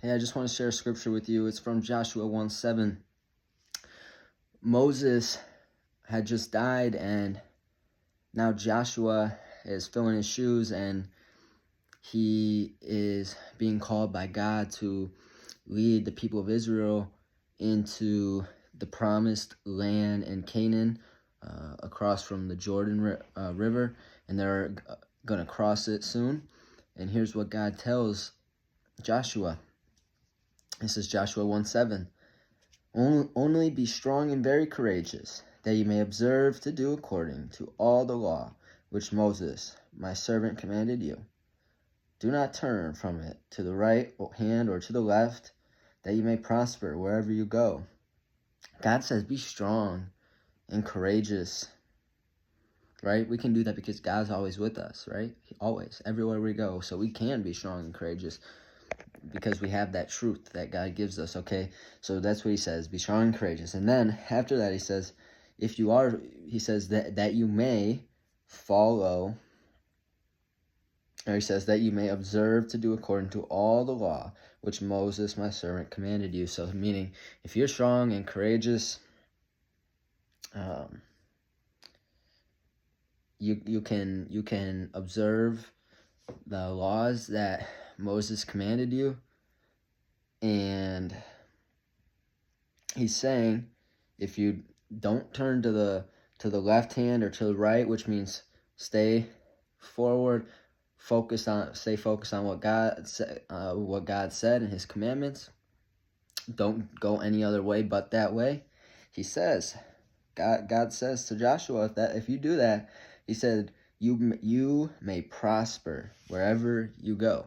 Hey, I just want to share a scripture with you. It's from Joshua 1:7. Moses had just died, and now Joshua is filling his shoes, and he is being called by God to lead the people of Israel into the promised land in Canaan, across from the Jordan River, and they're going to cross it soon. And here's what God tells Joshua. This is Joshua 1:7. Only be strong and very courageous, that you may observe to do according to all the law which Moses, my servant, commanded you. Do not turn from it to the right hand or to the left, that you may prosper wherever you go. God says be strong and courageous, right? We can do that because God's always with us, right? Always, everywhere we go. So we can be strong and courageous because we have that truth that God gives us, okay? So that's what he says, be strong and courageous. And then after that he says, he says that you may follow, or he says that you may observe to do according to all the law which Moses, my servant, commanded you. So meaning, if you're strong and courageous, you can observe the laws that Moses commanded you. And he's saying, if you don't turn to the left hand or to the right, which means stay forward, stay focused on what God said in his commandments. Don't go any other way but that way. He says, God says to Joshua that if you do that, he said, you may prosper wherever you go.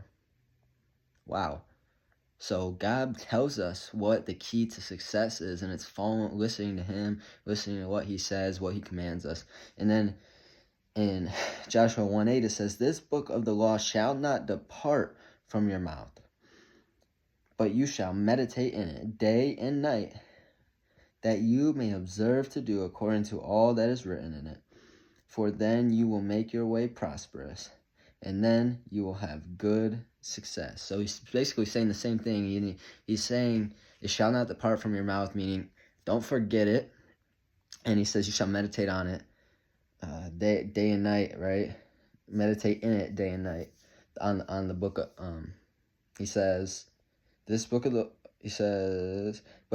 Wow. So God tells us what the key to success is, and it's listening to him, listening to what he says, what he commands us. And then in Joshua 1:8 it says, this book of the law shall not depart from your mouth, but you shall meditate in it day and night, that you may observe to do according to all that is written in it. For then you will make your way prosperous, and then you will have good success. So he's basically saying the same thing. He's saying, it shall not depart from your mouth, meaning don't forget it. And he says you shall meditate on it day and night, right? Meditate in it day and night. On the book of, he says, but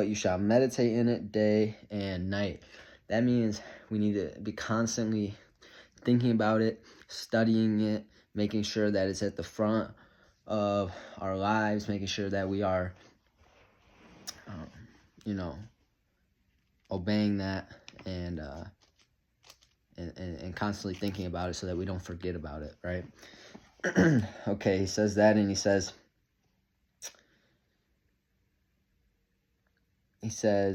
you shall meditate in it day and night. That means we need to be constantly thinking about it, studying it, making sure that it's at the front of our lives, making sure that we are, obeying that and constantly thinking about it so that we don't forget about it, right? Okay, he says that, and he says,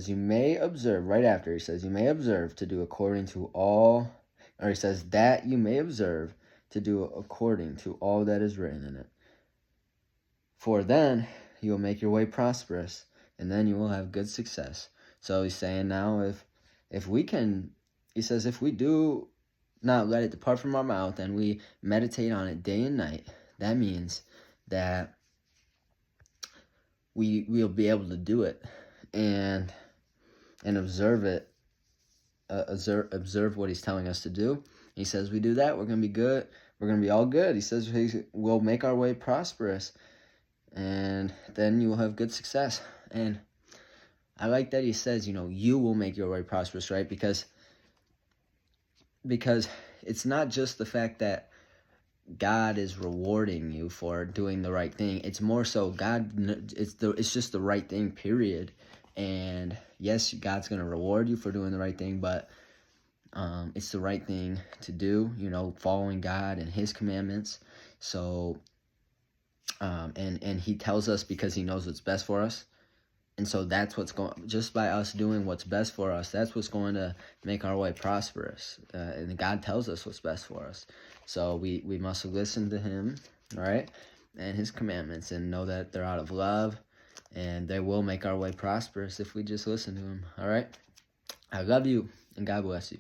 you may observe, right after, he says, you may observe to do according to all, or he says that you may observe to do according to all that is written in it. For then you will make your way prosperous, and then you will have good success. So he's saying now, if we can, he says, if we do not let it depart from our mouth and we meditate on it day and night, that means that we'll be able to do it and observe it, observe what he's telling us to do. He says we do that, we're going to be good. We're going to be all good. He says we'll make our way prosperous, and then you will have good success. And I like that he says, you will make your way prosperous, right? Because it's not just the fact that God is rewarding you for doing the right thing. It's more so it's just the right thing, period. And yes, God's going to reward you for doing the right thing, but it's the right thing to do, following God and his commandments. So, and he tells us because he knows what's best for us. And so that's just by us doing what's best for us, that's what's going to make our way prosperous. And God tells us what's best for us. So we must listen to him, all right, and his commandments, and know that they're out of love, and they will make our way prosperous if we just listen to him, all right? I love you, and God bless you.